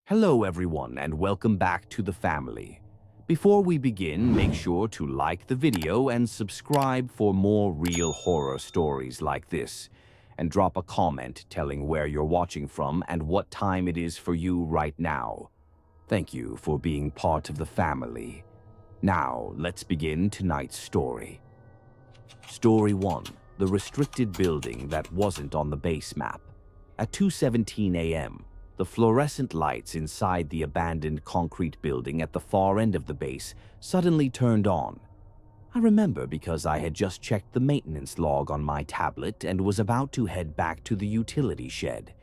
Hello everyone and welcome back to the family. Before we begin, make sure to like the video and subscribe for more real horror stories like this. And drop a comment telling where you're watching from and what time it is for you right now. Thank you for being part of the family. Now, let's begin tonight's story. Story 1. The restricted building that wasn't on the base map. At 2:17 a.m., the fluorescent lights inside the abandoned concrete building at the far end of the base suddenly turned on. I remember because I had just checked the maintenance log on my tablet and was about to head back to the utility shed.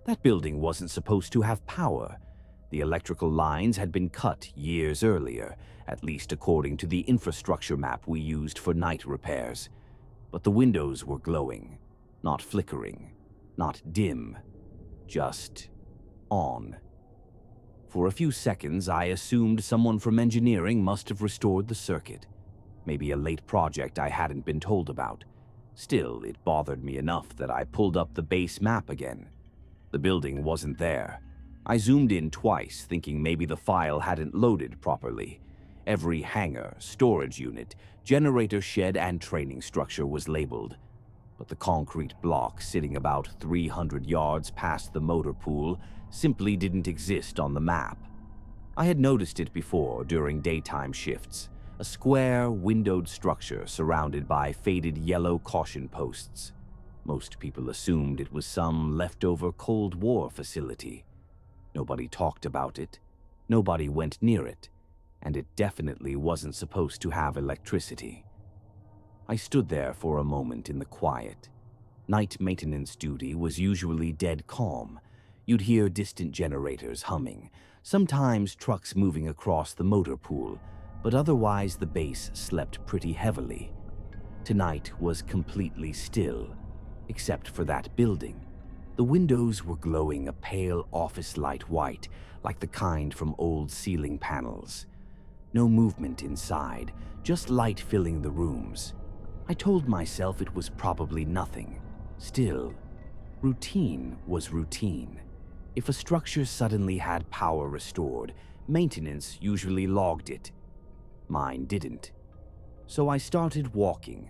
That building wasn't supposed to have power. The electrical lines had been cut years earlier, at least according to the infrastructure map we used for night repairs. But the windows were glowing, not flickering, not dim, just on. For a few seconds, I assumed someone from engineering must have restored the circuit. Maybe a late project I hadn't been told about. Still, it bothered me enough that I pulled up the base map again. The building wasn't there. I zoomed in twice, thinking maybe the file hadn't loaded properly. Every hangar, storage unit, generator shed, and training structure was labeled. But the concrete block sitting about 300 yards past the motor pool simply didn't exist on the map. I had noticed it before during daytime shifts, a square, windowed structure surrounded by faded yellow caution posts. Most people assumed it was some leftover Cold War facility. Nobody talked about it, nobody went near it, and it definitely wasn't supposed to have electricity. I stood there for a moment in the quiet. Night maintenance duty was usually dead calm. You'd hear distant generators humming, sometimes trucks moving across the motor pool, but otherwise the base slept pretty heavily. Tonight was completely still, except for that building. The windows were glowing a pale office light white, like the kind from old ceiling panels. No movement inside, just light filling the rooms. I told myself it was probably nothing. Still, routine was routine. If a structure suddenly had power restored, maintenance usually logged it. Mine didn't. So I started walking.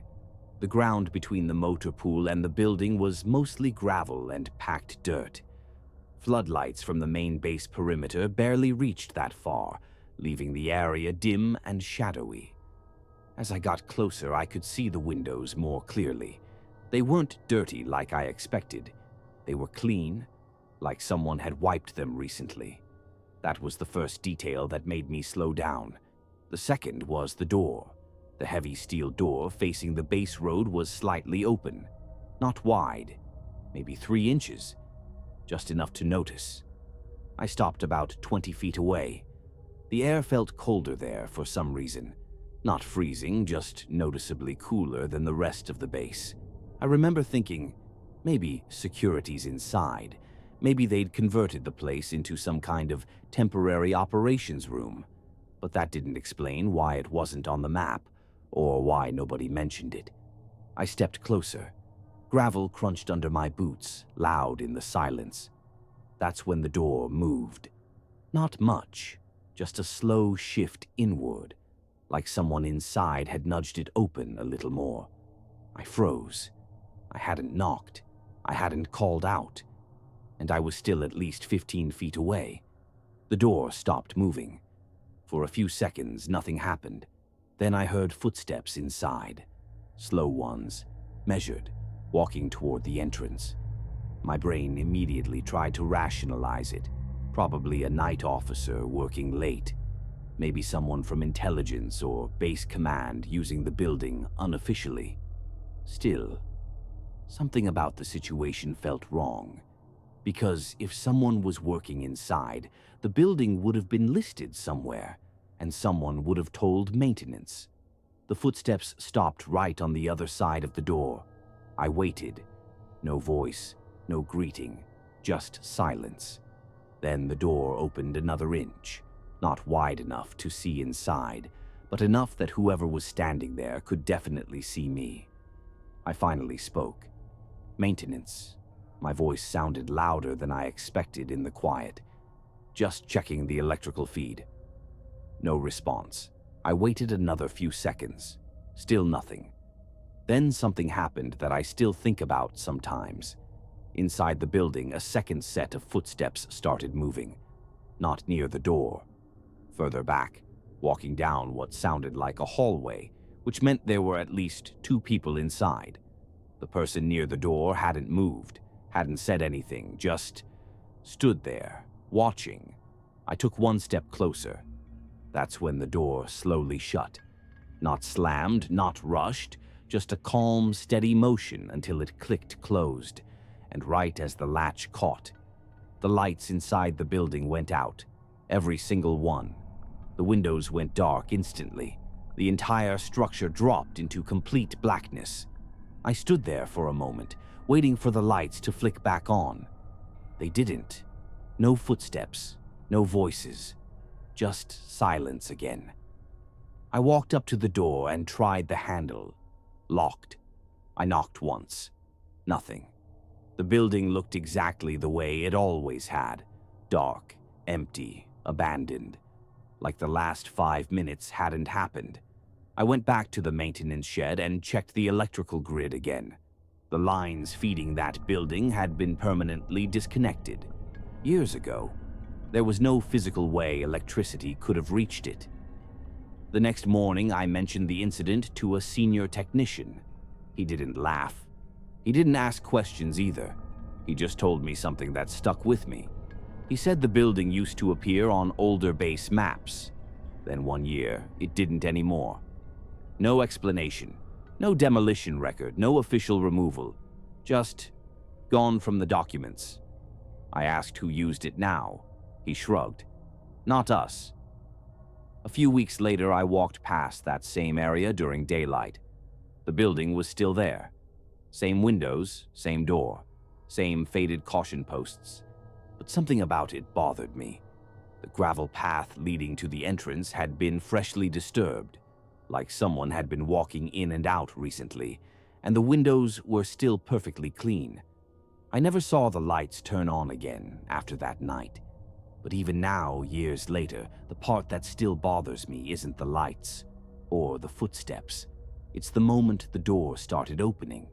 The ground between the motor pool and the building was mostly gravel and packed dirt. Floodlights from the main base perimeter barely reached that far, leaving the area dim and shadowy. As I got closer, I could see the windows more clearly. They weren't dirty like I expected. They were clean, like someone had wiped them recently. That was the first detail that made me slow down. The second was the door. The heavy steel door facing the base road was slightly open. Not wide, maybe 3 inches. Just enough to notice. I stopped about 20 feet away. The air felt colder there for some reason. Not freezing, just noticeably cooler than the rest of the base. I remember thinking, maybe security's inside. Maybe they'd converted the place into some kind of temporary operations room. But that didn't explain why it wasn't on the map, or why nobody mentioned it. I stepped closer. Gravel crunched under my boots, loud in the silence. That's when the door moved. Not much, just a slow shift inward, like someone inside had nudged it open a little more. I froze. I hadn't knocked. I hadn't called out. And I was still at least 15 feet away. The door stopped moving. For a few seconds, nothing happened. Then I heard footsteps inside. Slow ones, measured, walking toward the entrance. My brain immediately tried to rationalize it. Probably a night officer working late. Maybe someone from intelligence or base command using the building unofficially. Still, something about the situation felt wrong. Because if someone was working inside, the building would have been listed somewhere, and someone would have told maintenance. The footsteps stopped right on the other side of the door. I waited. No voice, no greeting, just silence. Then the door opened another inch. Not wide enough to see inside, but enough that whoever was standing there could definitely see me. I finally spoke. Maintenance. My voice sounded louder than I expected in the quiet. Just checking the electrical feed. No response. I waited another few seconds. Still nothing. Then something happened that I still think about sometimes. Inside the building, a second set of footsteps started moving. Not near the door. Further back, walking down what sounded like a hallway, which meant there were at least 2 people inside. The person near the door hadn't moved, hadn't said anything, just stood there, watching. I took one step closer. That's when the door slowly shut. Not slammed, not rushed, just a calm, steady motion until it clicked closed. And right as the latch caught, the lights inside the building went out, every single one. The windows went dark instantly. The entire structure dropped into complete blackness. I stood there for a moment, waiting for the lights to flick back on. They didn't. No footsteps, no voices, just silence again. I walked up to the door and tried the handle. Locked. I knocked once. Nothing. The building looked exactly the way it always had. Dark, empty, abandoned. Like the last 5 minutes hadn't happened. I went back to the maintenance shed and checked the electrical grid again. The lines feeding that building had been permanently disconnected. Years ago, there was no physical way electricity could have reached it. The next morning, I mentioned the incident to a senior technician. He didn't laugh. He didn't ask questions either. He just told me something that stuck with me. He said the building used to appear on older base maps. Then one year, it didn't anymore. No explanation, no demolition record, no official removal. Just gone from the documents. I asked who used it now. He shrugged. Not us. A few weeks later, I walked past that same area during daylight. The building was still there. Same windows, same door, same faded caution posts. But something about it bothered me. The gravel path leading to the entrance had been freshly disturbed, like someone had been walking in and out recently, and the windows were still perfectly clean. I never saw the lights turn on again after that night. But even now, years later, the part that still bothers me isn't the lights or the footsteps. It's the moment the door started opening,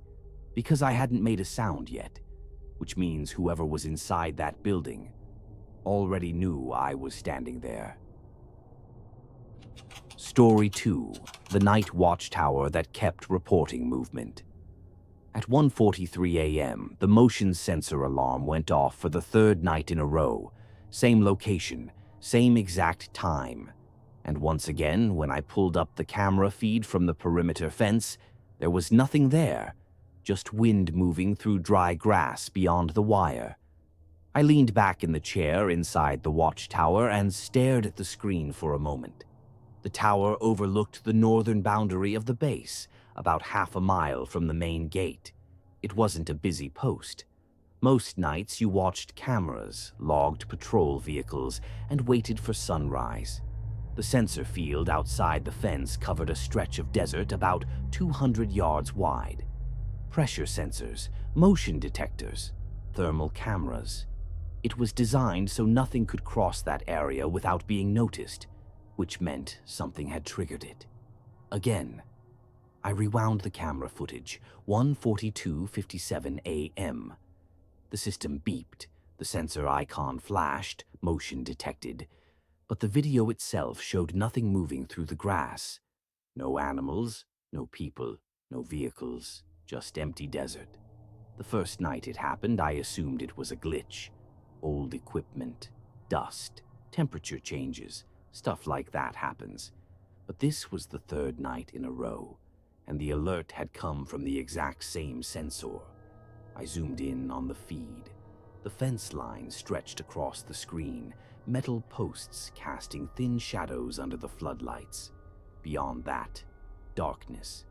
because I hadn't made a sound yet, which means whoever was inside that building already knew I was standing there. Story 2: The Night Watchtower That Kept Reporting Movement. At 1:43 a.m., the motion sensor alarm went off for the 3rd night in a row. Same location, same exact time. And once again, when I pulled up the camera feed from the perimeter fence, there was nothing there, just wind moving through dry grass beyond the wire. I leaned back in the chair inside the watchtower and stared at the screen for a moment. The tower overlooked the northern boundary of the base, about half a mile from the main gate. It wasn't a busy post. Most nights you watched cameras, logged patrol vehicles, and waited for sunrise. The sensor field outside the fence covered a stretch of desert about 200 yards wide. Pressure sensors, motion detectors, thermal cameras. It was designed so nothing could cross that area without being noticed, which meant something had triggered it. Again, I rewound the camera footage, 1:42:57 a.m. The system beeped, the sensor icon flashed, motion detected, but the video itself showed nothing moving through the grass. No animals, no people, no vehicles, just empty desert. The first night it happened, I assumed it was a glitch. Old equipment, dust, temperature changes, stuff like that happens. But this was the 3rd night in a row, and the alert had come from the exact same sensor. I zoomed in on the feed. The fence line stretched across the screen, metal posts casting thin shadows under the floodlights. Beyond that, darkness.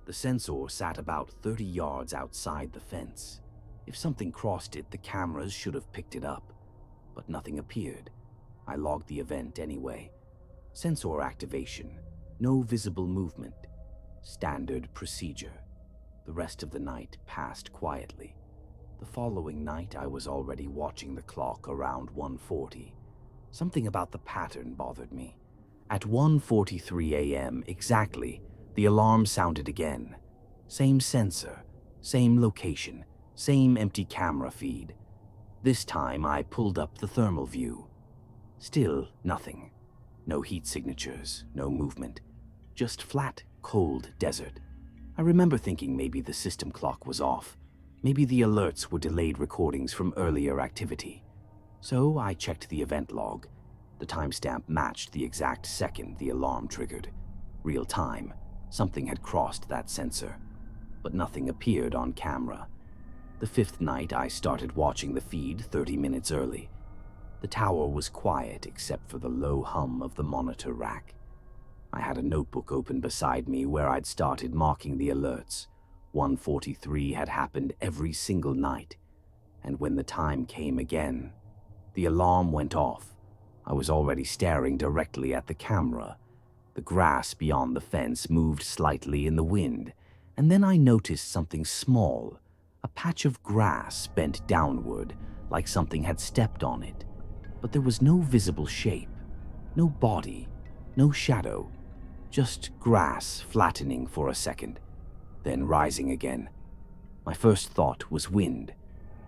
The sensor sat about 30 yards outside the fence. If something crossed it, the cameras should have picked it up. But nothing appeared. I logged the event anyway. Sensor activation. No visible movement. Standard procedure. The rest of the night passed quietly. The following night, I was already watching the clock around 1:40. Something about the pattern bothered me. At 1:43 a.m. exactly, the alarm sounded again. Same sensor, same location, same empty camera feed. This time I pulled up the thermal view. Still nothing. No heat signatures, no movement. Just flat, cold desert. I remember thinking maybe the system clock was off. Maybe the alerts were delayed recordings from earlier activity. So I checked the event log. The timestamp matched the exact second the alarm triggered. Real time. Something had crossed that sensor. But nothing appeared on camera. The fifth night, I started watching the feed 30 minutes early. The tower was quiet except for the low hum of the monitor rack. I had a notebook open beside me where I'd started marking the alerts. 1:43 had happened every single night. And when the time came again, the alarm went off. I was already staring directly at the camera. The grass beyond the fence moved slightly in the wind, and then I noticed something small, a patch of grass bent downward, like something had stepped on it. But there was no visible shape, no body, no shadow, just grass flattening for a second, then rising again. My first thought was wind,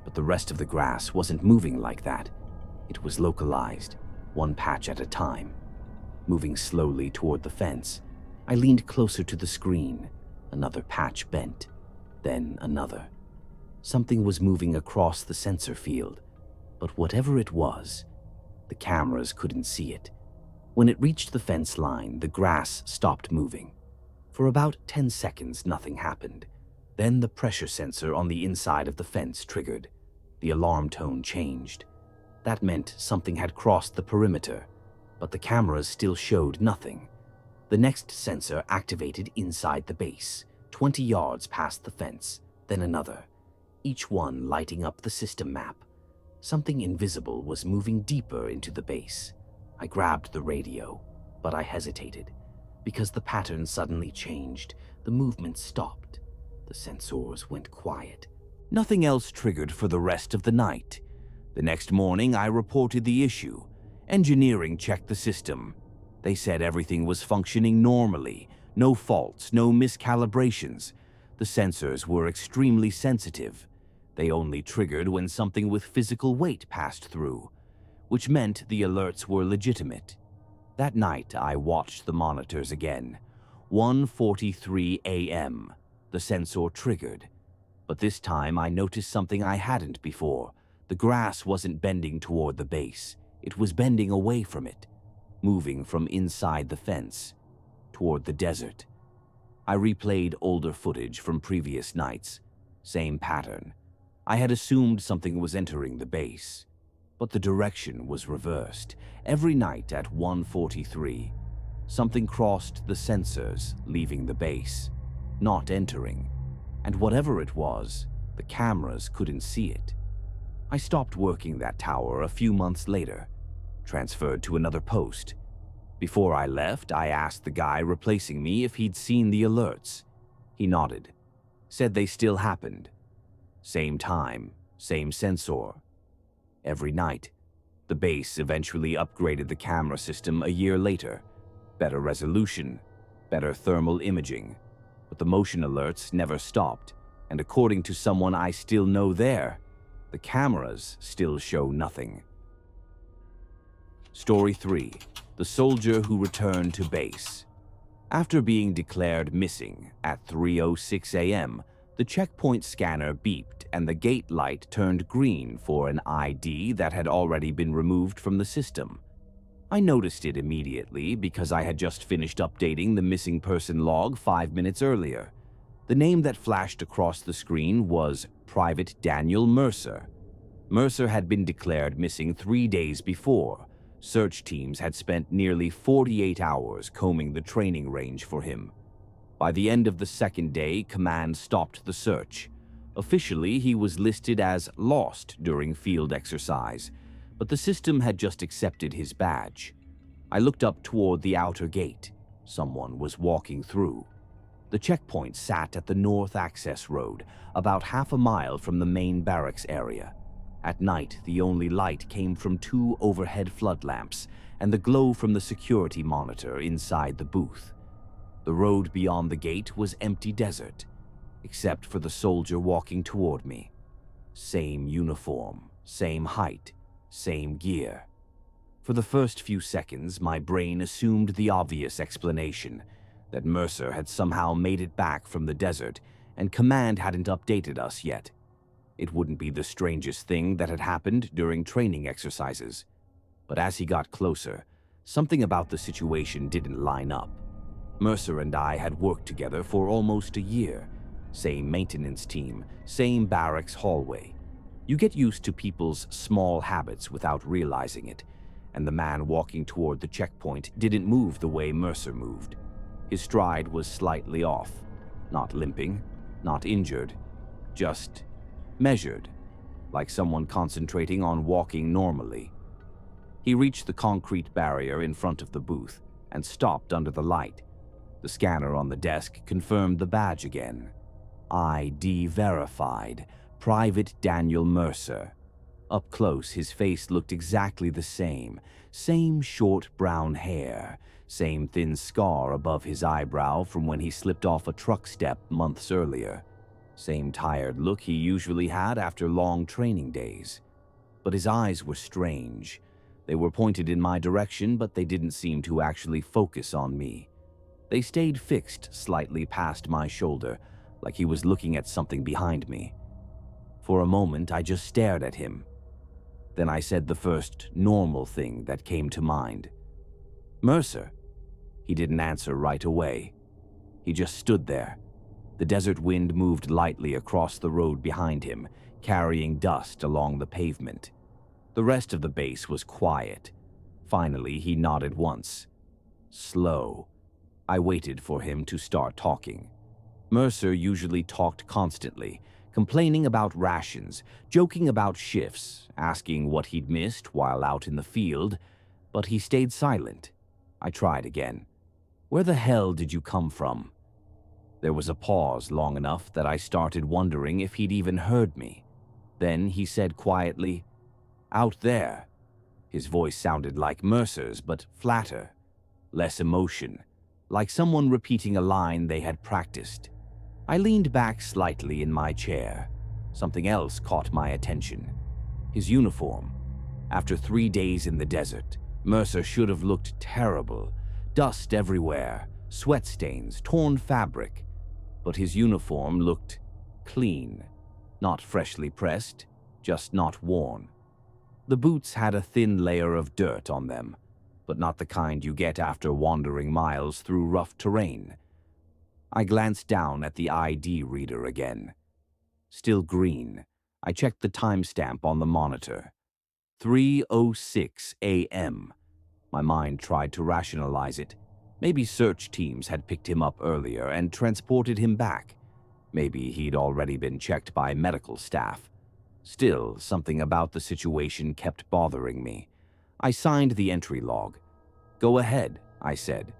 but the rest of the grass wasn't moving like that. It was localized, one patch at a time. Moving slowly toward the fence, I leaned closer to the screen. Another patch bent, then another. Something was moving across the sensor field, but whatever it was, the cameras couldn't see it. When it reached the fence line, the grass stopped moving. For about 10 seconds, nothing happened. Then the pressure sensor on the inside of the fence triggered. The alarm tone changed. That meant something had crossed the perimeter, but the cameras still showed nothing. The next sensor activated inside the base, 20 yards past the fence, then another, each one lighting up the system map. Something invisible was moving deeper into the base. I grabbed the radio, but I hesitated, because the pattern suddenly changed. The movement stopped. The sensors went quiet. Nothing else triggered for the rest of the night. The next morning, I reported the issue. Engineering checked the system. They said everything was functioning normally, no faults, no miscalibrations. The sensors were extremely sensitive. They only triggered when something with physical weight passed through, which meant the alerts were legitimate. That night, I watched the monitors again. 1:43 a.m. The sensor triggered. But this time, I noticed something I hadn't before. The grass wasn't bending toward the base. It was bending away from it, moving from inside the fence toward the desert. I replayed older footage from previous nights. Same pattern. I had assumed something was entering the base, but the direction was reversed. Every night at 1:43, something crossed the sensors, leaving the base, not entering. And whatever it was, the cameras couldn't see it. I stopped working that tower a few months later, transferred to another post. Before I left, I asked the guy replacing me if he'd seen the alerts. He nodded, said they still happened. Same time, same sensor. Every night. The base eventually upgraded the camera system a year later. Better resolution, better thermal imaging. But the motion alerts never stopped, and according to someone I still know there, the cameras still show nothing. Story 3. The soldier who returned to base. After being declared missing at 3:06 a.m., the checkpoint scanner beeped and the gate light turned green for an ID that had already been removed from the system. I noticed it immediately because I had just finished updating the missing person log 5 minutes earlier. The name that flashed across the screen was Private Daniel Mercer. Mercer had been declared missing 3 days before. Search teams had spent nearly 48 hours combing the training range for him. By the end of the second day, command stopped the search. Officially, he was listed as lost during field exercise, but the system had just accepted his badge. I looked up toward the outer gate. Someone was walking through. The checkpoint sat at the north access road, about half a mile from the main barracks area. At night, the only light came from 2 overhead flood lamps and the glow from the security monitor inside the booth. The road beyond the gate was empty desert, except for the soldier walking toward me. Same uniform, same height, same gear. For the first few seconds, my brain assumed the obvious explanation, that Mercer had somehow made it back from the desert and Command hadn't updated us yet. It wouldn't be the strangest thing that had happened during training exercises. But as he got closer, something about the situation didn't line up. Mercer and I had worked together for almost a year. Same maintenance team, same barracks hallway. You get used to people's small habits without realizing it, and the man walking toward the checkpoint didn't move the way Mercer moved. His stride was slightly off, not limping, not injured, just measured, like someone concentrating on walking normally. He reached the concrete barrier in front of the booth and stopped under the light. The scanner on the desk confirmed the badge again. ID verified, Private Daniel Mercer. Up close, his face looked exactly the same. Same short brown hair, same thin scar above his eyebrow from when he slipped off a truck step months earlier. Same tired look he usually had after long training days. But his eyes were strange. They were pointed in my direction, but they didn't seem to actually focus on me. They stayed fixed slightly past my shoulder, like he was looking at something behind me. For a moment, I just stared at him. Then I said the first normal thing that came to mind. "Mercer." He didn't answer right away. He just stood there. The desert wind moved lightly across the road behind him, carrying dust along the pavement. The rest of the base was quiet. Finally, he nodded once. Slow. I waited for him to start talking. Mercer usually talked constantly, complaining about rations, joking about shifts, asking what he'd missed while out in the field, but he stayed silent. I tried again. "Where the hell did you come from?" There was a pause long enough that I started wondering if he'd even heard me. Then he said quietly, "Out there." His voice sounded like Mercer's, but flatter, less emotion, like someone repeating a line they had practiced. I leaned back slightly in my chair. Something else caught my attention. His uniform. After 3 days in the desert, Mercer should have looked terrible. Dust everywhere, sweat stains, torn fabric. But his uniform looked clean. Not freshly pressed, just not worn. The boots had a thin layer of dirt on them, but not the kind you get after wandering miles through rough terrain. I glanced down at the ID reader again. Still green. I checked the timestamp on the monitor. 3:06 a.m. My mind tried to rationalize it. Maybe search teams had picked him up earlier and transported him back. Maybe he'd already been checked by medical staff. Still, something about the situation kept bothering me. I signed the entry log. "Go ahead," I said.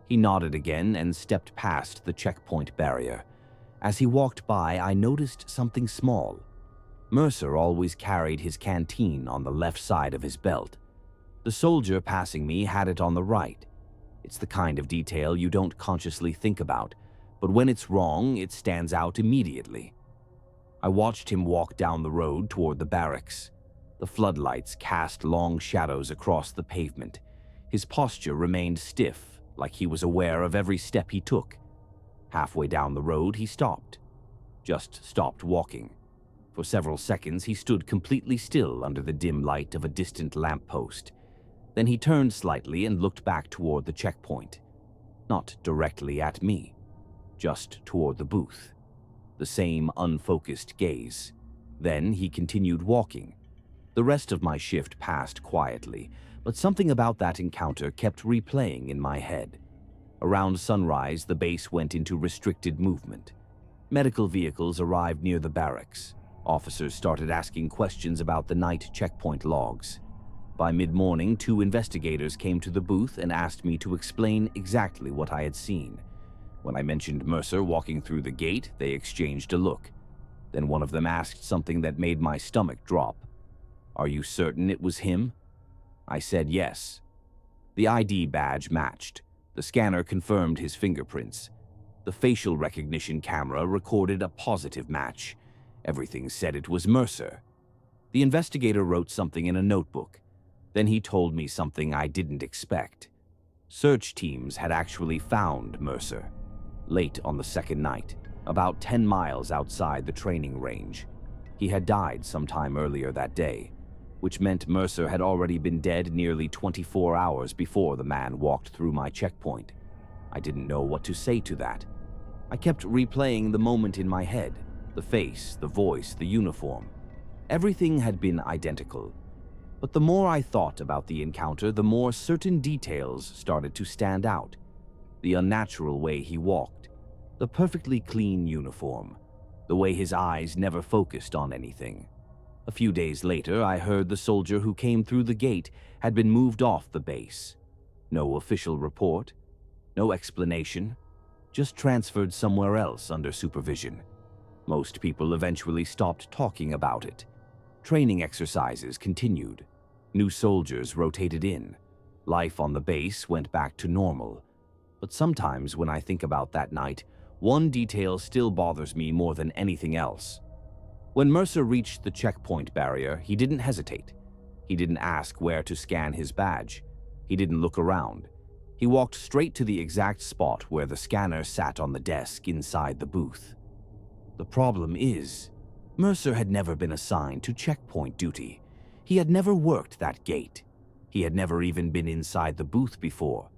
He nodded again and stepped past the checkpoint barrier. As he walked by, I noticed something small. Mercer always carried his canteen on the left side of his belt. The soldier passing me had it on the right. It's the kind of detail you don't consciously think about, but when it's wrong, it stands out immediately. I watched him walk down the road toward the barracks. The floodlights cast long shadows across the pavement. His posture remained stiff, like he was aware of every step he took. Halfway down the road, he stopped. Just stopped walking. For several seconds, he stood completely still under the dim light of a distant lamppost. Then he turned slightly and looked back toward the checkpoint. Not directly at me, just toward the booth. The same unfocused gaze. Then he continued walking. The rest of my shift passed quietly, but something about that encounter kept replaying in my head. Around sunrise, the base went into restricted movement. Medical vehicles arrived near the barracks. Officers started asking questions about the night checkpoint logs. By mid-morning, 2 investigators came to the booth and asked me to explain exactly what I had seen. When I mentioned Mercer walking through the gate, they exchanged a look. Then one of them asked something that made my stomach drop. "Are you certain it was him?" I said yes. The ID badge matched. The scanner confirmed his fingerprints. The facial recognition camera recorded a positive match. Everything said it was Mercer. The investigator wrote something in a notebook. Then he told me something I didn't expect. Search teams had actually found Mercer. Late on the second night, about 10 miles outside the training range. He had died sometime earlier that day, which meant Mercer had already been dead nearly 24 hours before the man walked through my checkpoint. I didn't know what to say to that. I kept replaying the moment in my head, the face, the voice, the uniform. Everything had been identical. But the more I thought about the encounter, the more certain details started to stand out. The unnatural way he walked, the perfectly clean uniform, the way his eyes never focused on anything. A few days later, I heard the soldier who came through the gate had been moved off the base. No official report, no explanation, just transferred somewhere else under supervision. Most people eventually stopped talking about it. Training exercises continued. New soldiers rotated in. Life on the base went back to normal. But sometimes when I think about that night, one detail still bothers me more than anything else. When Mercer reached the checkpoint barrier, he didn't hesitate. He didn't ask where to scan his badge. He didn't look around. He walked straight to the exact spot where the scanner sat on the desk inside the booth. The problem is, Mercer had never been assigned to checkpoint duty. He had never worked that gate. He had never even been inside the booth before.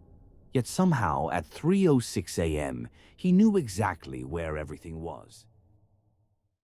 Yet somehow, at 3:06 a.m., he knew exactly where everything was.